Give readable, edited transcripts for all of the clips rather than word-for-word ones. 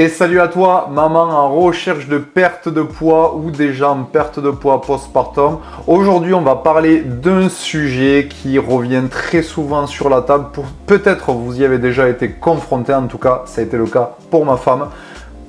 Et salut à toi, maman en recherche de perte de poids ou déjà en perte de poids postpartum. Aujourd'hui, on va parler d'un sujet qui revient très souvent sur la table. Peut-être vous y avez déjà été confronté, en tout cas, ça a été le cas pour ma femme.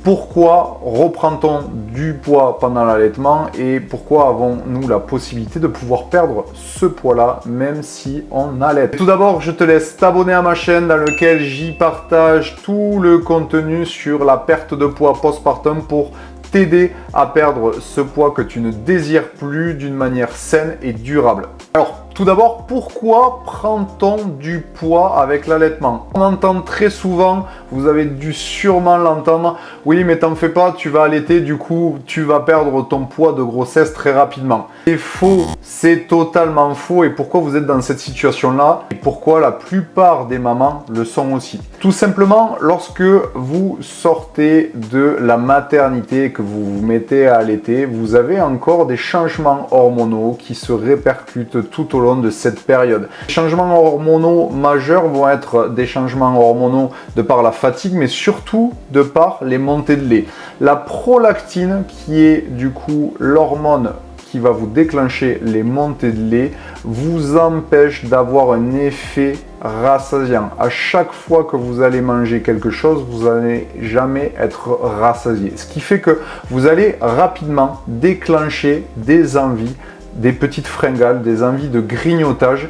Pourquoi reprend-on du poids pendant l'allaitement et pourquoi avons-nous la possibilité de pouvoir perdre ce poids-là même si on allait? Tout d'abord, je te laisse t'abonner à ma chaîne dans laquelle j'y partage tout le contenu sur la perte de poids postpartum pour t'aider à perdre ce poids que tu ne désires plus d'une manière saine et durable. Alors, tout d'abord, pourquoi prend-on du poids avec l'allaitement? On entend très souvent, vous avez dû sûrement l'entendre, oui mais t'en fais pas, tu vas allaiter, du coup tu vas perdre ton poids de grossesse très rapidement. C'est faux, c'est totalement faux. Et pourquoi vous êtes dans cette situation-là? Et pourquoi la plupart des mamans le sont aussi? Tout simplement, lorsque vous sortez de la maternité et que vous vous mettez à allaiter, vous avez encore des changements hormonaux qui se répercutent tout au long de cette période. Les changements hormonaux majeurs vont être des changements hormonaux de par la fatigue, mais surtout de par les montées de lait. La prolactine, qui est du coup l'hormone qui va vous déclencher les montées de lait, vous empêche d'avoir un effet rassasiant. À chaque fois que vous allez manger quelque chose, vous n'allez jamais être rassasié. Ce qui fait que vous allez rapidement déclencher des envies, des petites fringales, des envies de grignotage.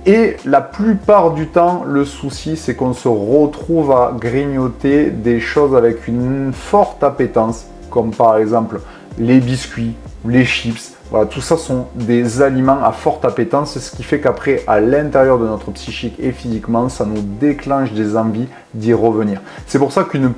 Et la plupart du temps, le souci, c'est qu'on se retrouve à grignoter des choses avec une forte appétence, comme par exemple les biscuits, les chips. Voilà, tout ça sont des aliments à forte appétence, ce qui fait qu'après, à l'intérieur de notre psychique et physiquement, ça nous déclenche des envies d'y revenir. C'est pour ça qu'une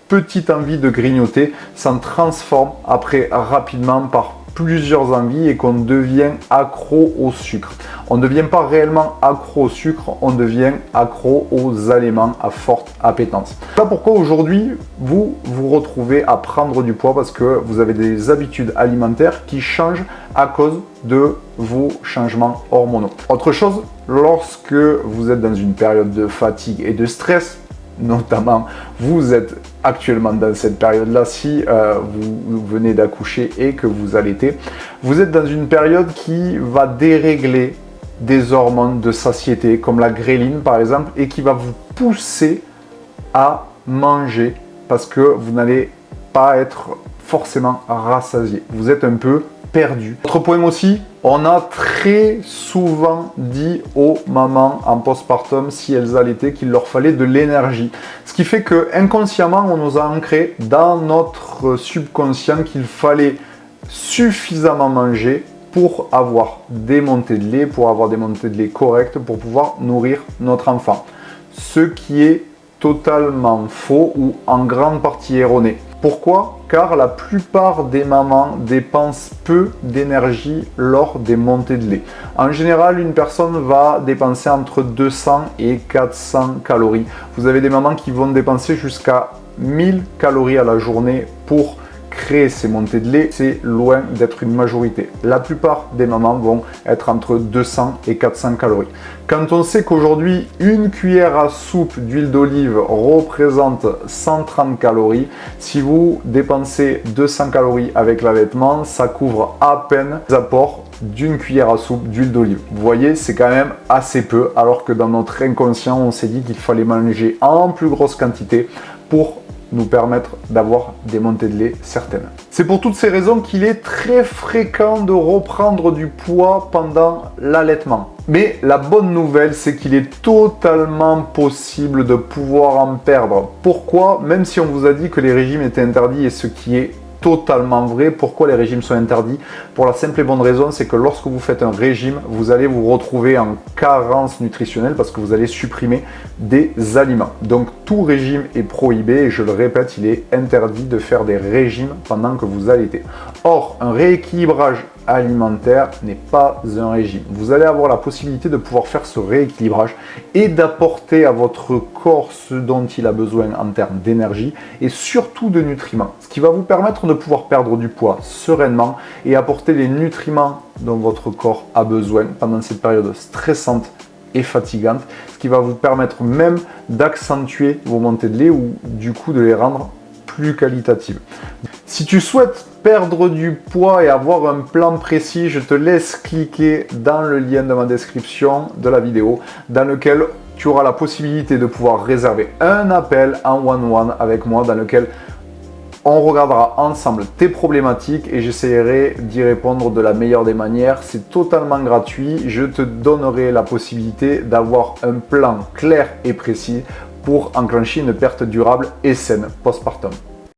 petite envie de grignoter s'en transforme après rapidement par plusieurs envies et qu'on devient accro au sucre. On ne devient pas réellement accro au sucre, on devient accro aux aliments à forte appétence. Voilà pourquoi aujourd'hui vous vous retrouvez à prendre du poids, parce que vous avez des habitudes alimentaires qui changent à cause de vos changements hormonaux. Autre chose, lorsque vous êtes dans une période de fatigue et de stress, notamment vous êtes actuellement dans cette période-là, si vous venez d'accoucher et que vous allaitez, vous êtes dans une période qui va dérégler des hormones de satiété, comme la gréline par exemple, et qui va vous pousser à manger parce que vous n'allez pas être forcément rassasié. Vous êtes un peu perdu. Autre point aussi, on a très souvent dit aux mamans en postpartum, si elles allaitaient, qu'il leur fallait de l'énergie. Ce qui fait que inconsciemment, on nous a ancré dans notre subconscient qu'il fallait suffisamment manger pour avoir des montées de lait, pour avoir des montées de lait correctes, pour pouvoir nourrir notre enfant. Ce qui est totalement faux ou en grande partie erroné. Pourquoi? Car la plupart des mamans dépensent peu d'énergie lors des montées de lait. En général, une personne va dépenser entre 200 et 400 calories. Vous avez des mamans qui vont dépenser jusqu'à 1000 calories à la journée pour créer ces montées de lait. C'est loin d'être une majorité. La plupart des mamans vont être entre 200 et 400 calories. Quand on sait qu'aujourd'hui, une cuillère à soupe d'huile d'olive représente 130 calories, si vous dépensez 200 calories avec l'allaitement, ça couvre à peine les apports d'une cuillère à soupe d'huile d'olive. Vous voyez, c'est quand même assez peu, alors que dans notre inconscient, on s'est dit qu'il fallait manger en plus grosse quantité pour nous permettre d'avoir des montées de lait certaines. C'est pour toutes ces raisons qu'il est très fréquent de reprendre du poids pendant l'allaitement. Mais la bonne nouvelle, c'est qu'il est totalement possible de pouvoir en perdre. Pourquoi? Même si on vous a dit que les régimes étaient interdits, et ce qui est totalement vrai. Pourquoi les régimes sont interdits? Pour la simple et bonne raison, c'est que lorsque vous faites un régime, vous allez vous retrouver en carence nutritionnelle parce que vous allez supprimer des aliments. Donc tout régime est prohibé et je le répète, il est interdit de faire des régimes pendant que vous allaitez. Or, un rééquilibrage alimentaire n'est pas un régime. Vous allez avoir la possibilité de pouvoir faire ce rééquilibrage et d'apporter à votre corps ce dont il a besoin en termes d'énergie et surtout de nutriments. Ce qui va vous permettre de pouvoir perdre du poids sereinement et apporter les nutriments dont votre corps a besoin pendant cette période stressante et fatigante, ce qui va vous permettre même d'accentuer vos montées de lait ou du coup de les rendre plus qualitative. Si tu souhaites perdre du poids et avoir un plan précis, je te laisse cliquer dans le lien de ma description de la vidéo dans lequel tu auras la possibilité de pouvoir réserver un appel en one-one avec moi dans lequel on regardera ensemble tes problématiques et j'essaierai d'y répondre de la meilleure des manières. C'est totalement gratuit. Je te donnerai la possibilité d'avoir un plan clair et précis pour enclencher une perte durable et saine postpartum.